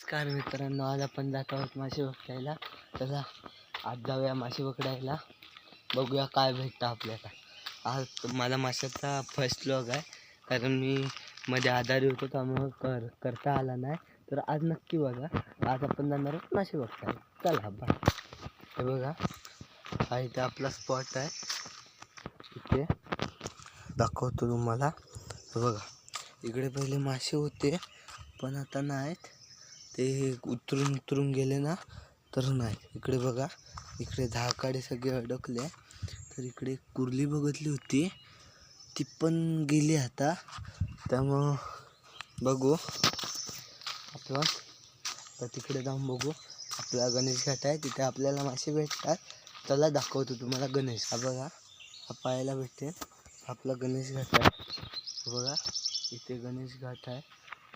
नमस्कार मित्रांनो, आज आपण जात आहोत मासे पकडायला. चला आज जाऊया मासे पकडायला, बघूया काय भेटतं आपल्याला. आज मला माशाचा फर्स्ट व्लॉग आहे, कारण मी मध्ये आजारी होतो त्यामुळं करता आला नाही. तर आज नक्की बघा, आज आपण जाणार आहोत मासे पकडायला. चला बा. हे बघा, हा इथे आपला स्पॉट आहे, इथे दाखवतो तुम्हाला. हे बघा, इकडे पहिले मासे होते पण आता नाहीत, ते उतरून गेले ना, तर नाही. इकडे बघा, इकडे धाकाडे सगळे अडकले. तर इकडे कुर्ली बघितली होती, ती पण गेली आता. त्यामुळं बघू आपण, तर तिकडे जाऊन बघू. आपला गणेश घाट आहे, तिथे आपल्याला मासे भेटतात. चला दाखवतो तुम्हाला गणेश. हा बघा, हा पाहायला भेटते, आपला गणेश घाट आहे. बघा, इथे गणेश घाट आहे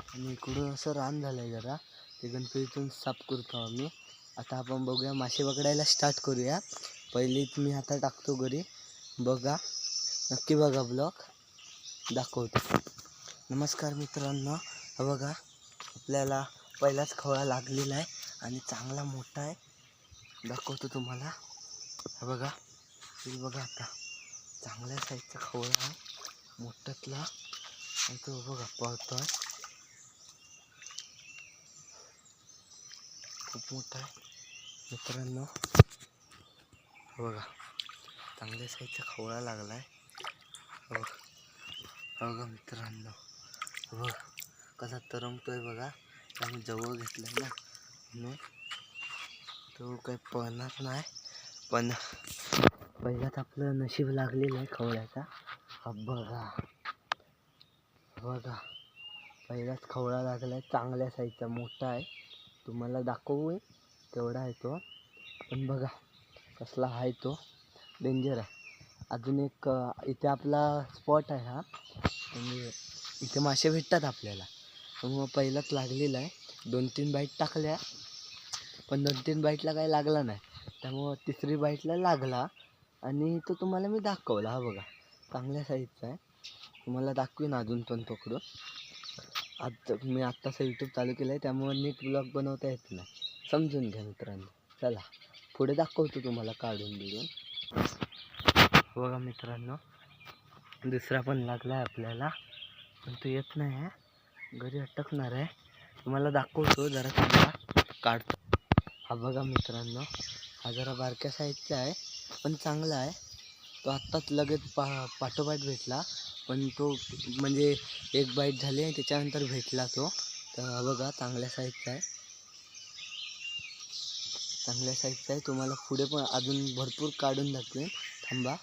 आणि इकडून असं रान झालं आहे जरा, ते गणपतीतून साफ करतो आम्ही. आता आपण बघूया, मासे पकडायला स्टार्ट करूया. पहिलीच मी आता टाकतो घरी, बघा नक्की बघा, ब्लॉग दाखवतो. नमस्कार मित्रांनो, हा बघा, आपल्याला पहिलाच खवळा लागलेला आहे आणि चांगला मोठा आहे, दाखवतो तुम्हाला. हा बघा, हे बघा, आता चांगल्या साईजचा खवळा आहे, मोठ्यातला. आणि तो बघा पळतो आहे, खूप मोठा आहे मित्रांनो. बघा, चांगल्या साईजचा खवळा लागला आहे. बघा मित्रांनो, बघा कसा तरंगतोय बघा. आम्ही जवळ घेतलाय ना, म्हणून तो काही पळणार नाही. पण पहिल्यात आपलं नशीब लागलेलं आहे खवळ्याचा. हा बघा बघा, पहिलाच खवळा लागला आहे, चांगल्या साईजचा मोठा आहे. तुम्हाला दाखवू तेवढा आहे तो, पण बघा कसला आहे तो, डेंजर आहे. अजून एक इथे आपला स्पॉट आहे हा, म्हणजे इथे मासे भेटतात आपल्याला. मग पहिलाच लागलेला आहे, 2-3 बाईट टाकल्या, पण 2-3 बाईटला काही लागला नाही. त्यामुळं तिसरी बाईटला लागला आणि तो तुम्हाला मी दाखवला. हा बघा, चांगल्या साईजचा आहे, तुम्हाला दाखवीन अजून पण पकडून. आज मी आत्ताच यूट्यूब चालू केलं आहे, त्यामुळे नीट ब्लॉग बनवता येत नाही, समजून घ्या मित्रांनो. चला पुढे दाखवतो तुम्हाला काढून बिडून. बघा मित्रांनो, दुसरा पण लागला आहे आपल्याला, पण तो येत नाही आहे, घरी अटकणार आहे. तुम्हाला दाखवतो, जरा चांगला काढतो. हा बघा मित्रांनो, हा जरा बारक्या साईजचा आहे पण चांगला आहे. तो आत्ताच लगेच पाठोपाठ भेटला, पण तो म्हणजे एक बाईट झाली आणि त्याच्यानंतर भेटला तो. तर बघा, चांगल्या साईजचा आहे, चांगल्या साईजचा आहे. तुम्हाला पुढे पण अजून भरपूर काढून दाखवेन, थांबा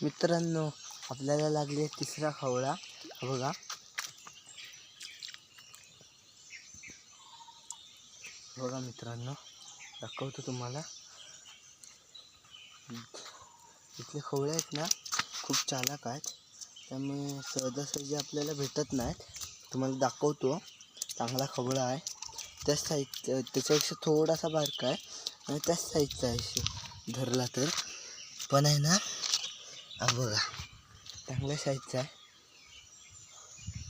मित्रांनो. आपल्याला लागले तिसरा खवळा. बघा, बघा मित्रांनो, दाखवतो तुम्हाला. इथले खवळे आहेत ना, खूप चालाक आहेत, त्यामुळे सहजासहजी आपल्याला भेटत नाहीत. तुम्हाला दाखवतो, चांगला खवळा आहे, त्याच साईज, त्याच्यापेक्षा थोडासा बारका आहे आणि त्याच साईजचा आहे धरला तर. पण आहे ना, हा बघा, चांगल्या साईजचा आहे,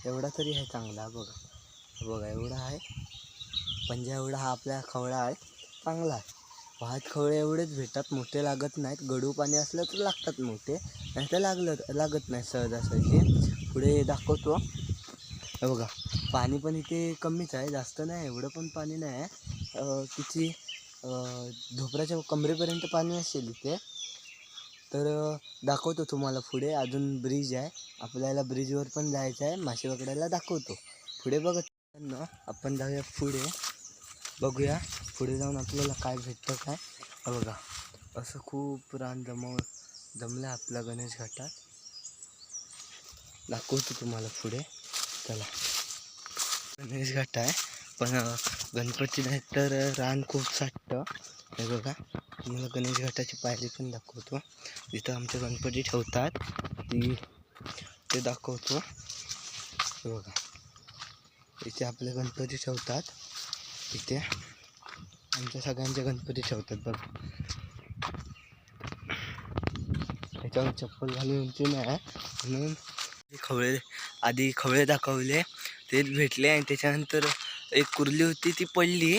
एवढा तरी आहे चांगला. बघा बघा, एवढा आहे, पंजा एवढा हा आपला खवळा आहे, चांगला आहे. वाहत खवळे एवढेच भेटतात, मोठे लागत नाहीत. गडू पाणी असलं तर लागतात मोठे, नाही तर लागत नाही सहजासहजी. पुढे दाखवतो. हे बघा, पाणी पण इथे कमीच आहे, जास्त नाही, एवढं पण पाणी नाही आहे. किती ढोपराच्या कमरेपर्यंत पाणी असेल इथे. तर दाखवतो तुम्हाला पुढे. अजून ब्रिज आहे, आपल्याला ब्रिजवर पण जायचं आहे, मासे पकडायला दाखवतो पुढे. बघत ना, आपण जाऊया पुढे, बघूया पुढे जाऊन आपल्याला काय भेटतं काय. बघा, असं खूप रान जमलं आपल्या गणेश घाटात, दाखवतो तुम्हाला पुढे. चला, गणेश घाट आहे पण गणपती नाही तर रान खूप साठतं. हे बघा, तुम्हाला गणेश घाटाची पायरी पण दाखवतो, जिथं आमचे गणपती ठेवतात ते दाखवतो. हे बघा, इथे आपले गणपती ठेवतात, इथे आमच्या सगळ्यांचे गणपती ठेवतात. बघा, त्याच्यावर चप्पल घालून उंची नाही आहे, म्हणून खवळे आधी खवळे दाखवले, तेच भेटले आणि त्याच्यानंतर एक कुर्ली होती ती पडली,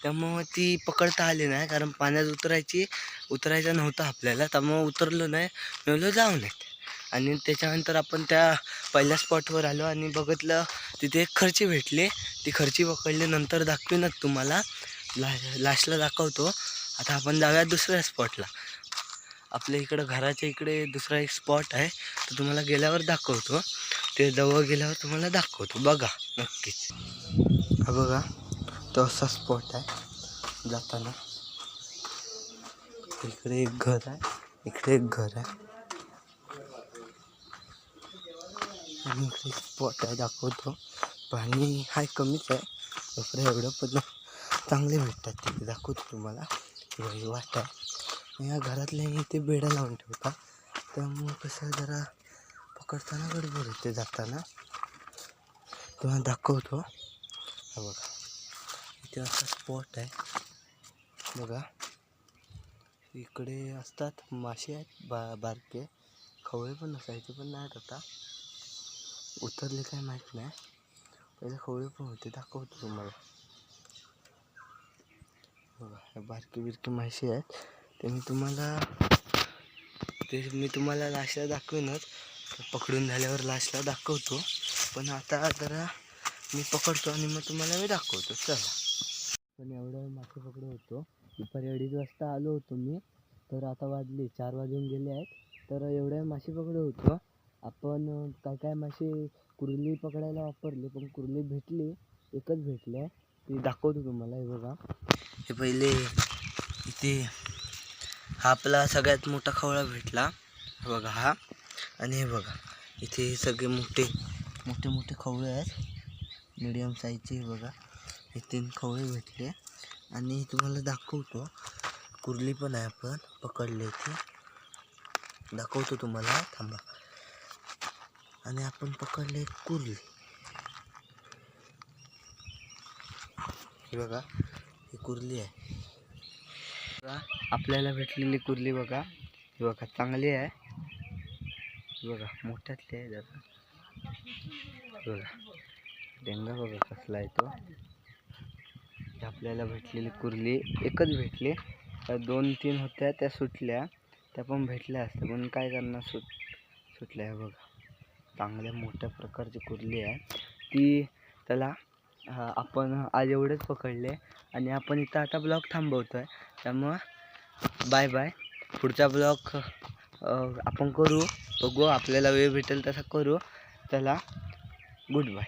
त्यामुळं ती पकडता आली नाही, कारण पाण्यात उतरायचं नव्हतं आपल्याला, त्यामुळं उतरलो नाही. म्हणलो जाऊ नयेत. आणि त्याच्यानंतर आपण त्या पहिल्या स्पॉटवर आलो आणि बघितलं तिथे एक खर्ची भेटली. ती खर्ची पकडली, नंतर दाखवीनच तुम्हाला, लास्टला दाखवतो. आता आपण जाऊया दुसऱ्या स्पॉटला. आपल्या इकडं घराच्या इकडे दुसरा एक स्पॉट आहे, तो तुम्हाला गेल्यावर दाखवतो. ते जवळ गेल्यावर तुम्हाला दाखवतो, बघा नक्कीच. हा बघा, तो असा स्पॉट आहे जाताना. इकडे एक घर आहे, इकडे एक घर आहे आणि इकडे स्पॉट आहे, दाखवतो. पाणी हाय कमीच आहे दुसरं एवढं, पण चांगले भेटतात तिथे, दाखवतो तुम्हाला. वाट आहे. या घरातल्या इथे बेडा लावून ठेवतात, त्यामुळं कसं जरा पकडताना गडबड होते जाताना. तुम्हाला दाखवतो. हा बघा, इथे असा स्पॉट आहे बघा. इकडे असतात मासे आहेत बारके, खवळे पण असायचे, पण नाहीत आता, उतरले काय माहीत नाही. पहिले खवळे पण होते, दाखवतो तुम्हाला. बघा, बारके बिरके मासे आहेत, ते मी तुम्हाला लास्टला दाखवेनच. पकडून झाल्यावर लास्टला दाखवतो, पण आता जरा मी पकडतो आणि मग तुम्हाला मी दाखवतो. चला. पण एवढं मासे पकडू होतो. दुपारी 2:30 वाजता आलो होतो मी, तर आता वाजले 4 वाजून गेले आहेत. तर एवढ्या मासे पकडू होतो आपण. काय मासे कुर्ली पकडायला वापरले, पण कुर्ली भेटली, एकच भेटली आहे, ती दाखवतो तुम्हाला. हे बघा, हे पहिले इथे हा आपला सगळ्यात मोठा खवळा भेटला, हे बघा हा. आणि हे बघा, इथे सगळे मोठे मोठे खवळे आहेत, मीडियम साईजचे. हे बघा, हे 3 खवळे भेटले. आणि तुम्हाला दाखवतो, कुर्ली पण आहे, आपण पकडले ते दाखवतो तुम्हाला, थांबा. आणि आपण पकडले कुर्ली, हे बघा, ही कुर्ली आहे. आपल्याला भेटलेली कुर्ली बघा, ही बघा, चांगली आहे. बघा, मोठ्यातली आहे जरा. बघा, डेंगा बघा कसला आहे तो. आपल्याला भेटलेली कुर्ली एकच भेटली, 2-3 होत्या त्या सुटल्या, त्या पण भेटल्या असत्या, पण काय करणार, सुटल्या. आहे बघा, चांगल्या मोठ्या प्रकारची कुर्ली आहे ती. त्याला आपण आज एवढेच पकडले आणि आपण इथं आता ब्लॉग थांबवतो आहे. त्यामुळं बाय बाय. पुढचा ब्लॉग आपण बघू, आपल्याला वेळ भेटेल तसा करू. चला, गुड बाय.